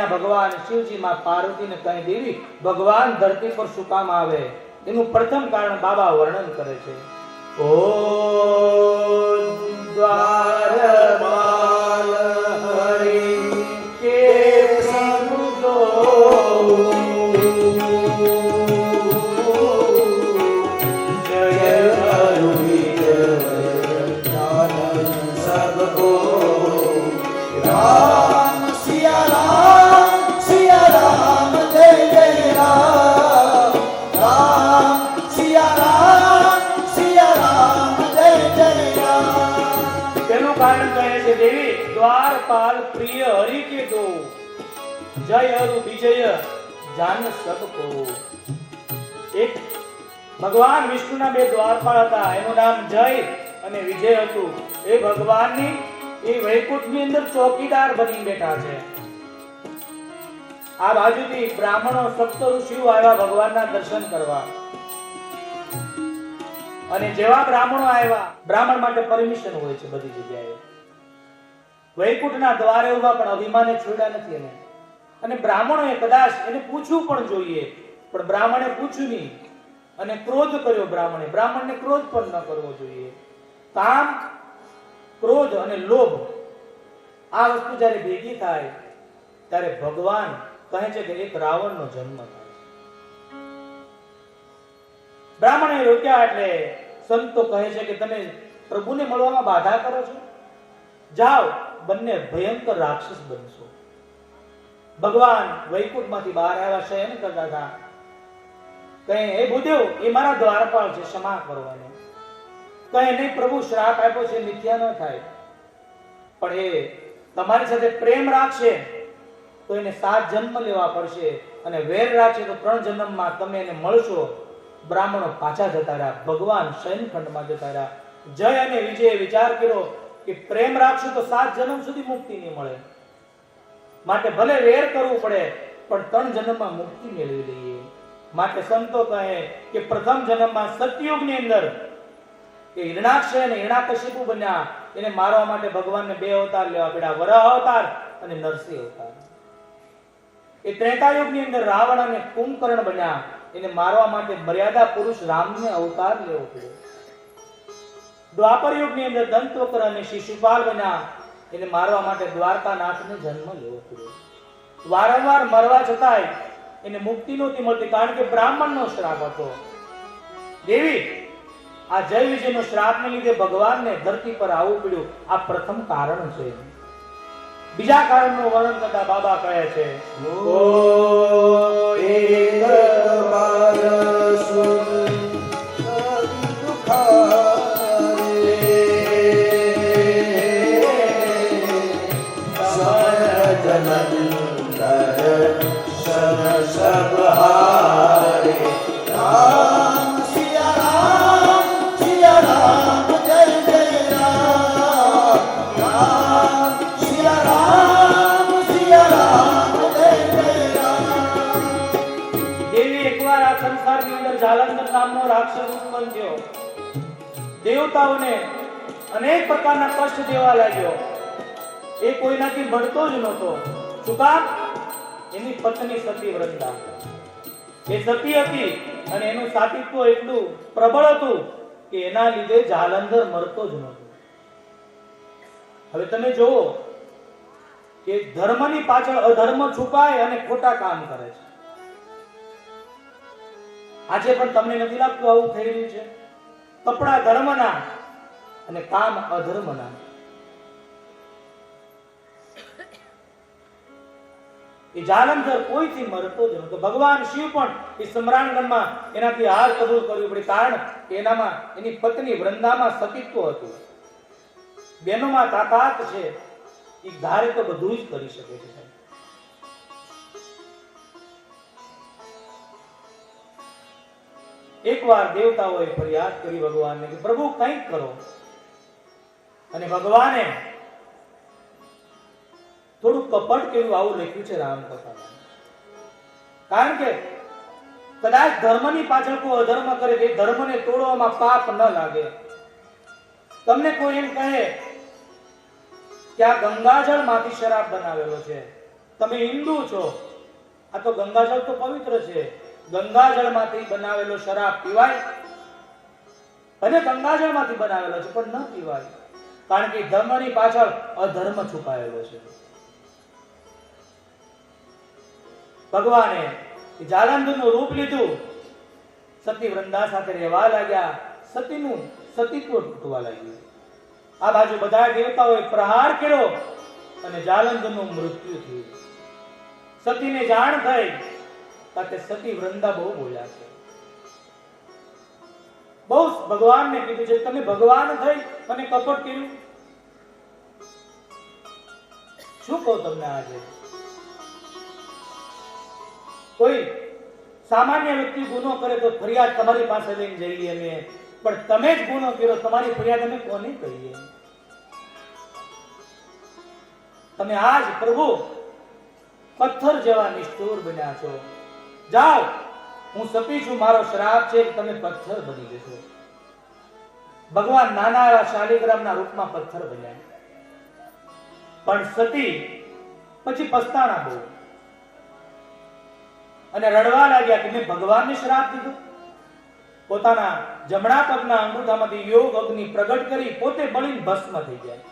ત્યાં ભગવાન શિવજી માં પાર્વતીને કહી દેવી ભગવાન ધરતી પર શું કામ આવે એનું પ્રથમ કારણ બાબા વર્ણન કરે છે. ઓ દ્વારપાલ હરિ કે સમુદો द्वारपाल प्रिय हरि के दो जय अरु विजय जान सबको. एक भगवान विष्णुना બે દ્વારપાલ હતા, એનું નામ જય અને વિજય હતું. એ ભગવાનની એ વૈકુંઠની અંદર ચોકીદાર બની બેઠા છે. આ બાજુથી બ્રાહ્મણો સપ્ત ઋષિઓ આવ્યા ભગવાનના દર્શન કરવા, અને જેવા બ્રાહ્મણો આવ્યા, બ્રાહ્મણ માટે પરમિશન હોય છે બધી જગ્યાએ. વૈકુંઠના દ્વારે ઉભા પણ અભિમાને છોડ્યા નથી એને. અને બ્રાહ્મણોએ કદાચ એને પૂછવું પણ જોઈએ, પણ બ્રાહ્મણે પૂછ્યું નહીં અને ક્રોધ કર્યો. બ્રાહ્મણને ક્રોધ પણ ન કરવો જોઈએ. કામ, ક્રોધ અને લોભ આ વસ્તુ જ્યારે ભેગી થાય ત્યારે ભગવાન કહે છે કે એક રાવણનો જન્મ થાય. બ્રાહ્મણે રોક્યા એટલે સંતો કહે છે કે તમે પ્રભુને મળવામાં બાધા કરો છો, જાઓ બંને ભયંકર રાક્ષસ બનશો. ભગવાન વૈકુંઠમાંથી બહાર આવ્યા, શયન કરતા હતા. કહે હે ભૂદેવ, એ મારા દ્વારપાલ છે, ક્ષમા કરવાનો. કહે નહીં પ્રભુ, શ્રાપ આપ્યો છે, મિથ્યા ન થાય, પણ એ તમારી સાથે પ્રેમ રાખશે તો એને 7 જન્મ લેવા પડશે, અને વેર રાખશે તો 3 જન્મમાં તમે એને મળશો. બ્રાહ્મણો પાછા જતા રહ્યા, ભગવાન શયનખંડમાં જતા રહ્યા. જય અને વિજય વિચાર કર્યો કે પ્રેમ રાખશું તો 7 જન્મ સુધી મુક્તિ નહીં મળે, માટે ભલે વેર કરવું પડે પણ 3 જન્મમાં મુક્તિ મેળવી લઈએ. માટે સંતો કહે કે પ્રથમ જન્મમાં સતયુગની અંદર એ હિરણાક્ષય અને હિરણાકશિપુ બન્યા, એને મારવા માટે ભગવાનને 2 અવતાર લેવા પડ્યા, વરાહ અવતાર અને નરસિંહ અવતાર. એ ત્રેતાયુગની અંદર રાવણ અને કુંભકર્ણ બન્યા, એને મારવા માટે મર્યાદા પુરુષ રામને અવતાર લેવો પડ્યો. દ્વાપર યુગની અંદર દંતવક્ર અને શિશુપાલ બન્યા, એને મારવા માટે દ્વારકાનાથને જન્મ લેવો પડ્યો. વારંવાર મરવા છતાંય એને મુક્તિ નહોતી મળતી, કારણ કે બ્રાહ્મણનો શ્રાપ હતો. દેવી, આ જય વિજયનો શ્રાપને લીધે ભગવાનને ધરતી પર આવવું પડ્યું. આ પ્રથમ કારણ છે. બીજા કારણનું વર્ણન કરતા બાબા કહે છે, દેવતાઓને અનેક પ્રકારના કષ્ટ દેવા લાગ્યો. એ કોઈનાથી મળતો જ નહોતો. શું કામ? એની પત્ની સતી વૃંદા એ સતી હતી, અને એનું સાતિત્વ એટલું પ્રબળ હતું કે એના લીધે જાલંધર મરતો જ નહોતો. હવે તમે જુઓ કે ધર્મની પાછળ અધર્મ છુપાય અને ખોટા કામ કરે છે. આજે પણ તમને નથી લાગતું આવું થઈ રહ્યું છે? કપડા ધર્મના અને કામ અધર્મના. એ જાલંધર કોઈથી મરતો જ નહોતો. ભગવાન શિવ પણ એ સમરાંગણમાં એનાથી હાર કબૂલ કરવી પડી, કારણ કે એનામાં એની પત્ની વૃંદામાં સતીત્વ હતું. બેનોમાં તાકાત છે, એ ધારે તો બધું જ કરી શકે છે. એકવાર દેવતાઓએ ફરિયાદ કરી ભગવાનને કે પ્રભુ કંઈક કરો, અને ભગવાને થોડું કપટ કર્યું. આવું લખ્યું છે રામકથામાં. કારણ કે કદાચ ધર્મની પાછળ કોઈ અધર્મ કરે, એ ધર્મને તોડવામાં પાપ ન લાગે. તમને કોઈ એમ કહે કે આ ગંગાજળ માંથી શરાબ બનાવેલો છે, તમે હિન્દુ છો, આ તો ગંગાજળ તો પવિત્ર છે, ગંગાજળમાંથી બનાવેલો શરાબ પીવાય? અને ગંગાજળમાંથી બનાવેલો છે પણ ન પીવાય, કારણ કે ધર્મની પાછળ અધર્મ છુપાયેલો છે. ભગવાને જાલંધરનું રૂપ લીધું, સતી વૃંદા સાથે રહેવા લાગ્યા, સતીનું સતીત્વ તૂટવા લાગ્યું. આ બાજુ બધા દેવતાઓએ પ્રહાર કર્યો અને જાલંધરનું મૃત્યુ થયું. સતીને જાણ થઈ કે સતી વૃંદા બહુ બોલ્યા છે, બહુ ભગવાનને કીધું છે, તમે ભગવાન થઈ અને કપટ કર્યું. શું કહું તમને? આજે કોઈ સામાન્ય વ્યક્તિ ગુનો કરે તો ફરિયાદ તમારી પાસે લઈને જઈએ અમે, પણ તમે જ ગુનો કર્યો, તમારી ફરિયાદ અમે કોને કહીએ? તમે આજ પ્રભુ પથ્થર જેવા નિષ્ઠુર બન્યા છો. જાઓ, હું સતી છું, મારો શ્રાપ છે કે તમે પથ્થર બની જશો. ભગવાન નાના એવા શાલિગ્રામના રૂપમાં પથ્થર બન્યા, પણ સતી પછી પસ્તાણા બહુ અને રડવા લાગ્યા કે મેં ભગવાનને શ્રાપ દીધો. પોતાના જમણા પગના અંગૂઠામાંથી યોગ અગ્નિ પ્રગટ કરી પોતે બળીને ભસ્મ થઈ ગયા.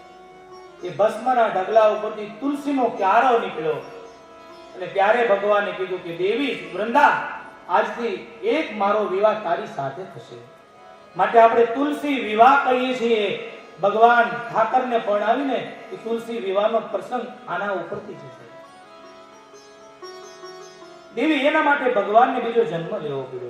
એ ભસ્મના ઢગલા ઉપરથી તુલસીનો ક્યારો નીકળ્યો અને ત્યારે ભગવાને કીધું કે દેવી વૃંદા, આજથી એક મારો વિવાહ તારી સાથે થશે. માટે આપણે તુલસી વિવાહ કહીએ છીએ. ભગવાન ઠાકરને પરણાવીને એ તુલસી વિવાહનો પ્રસંગ આના ઉપરથી છે. દેવી એના માટે ભગવાનને બીજો જન્મ લેવો પડ્યો.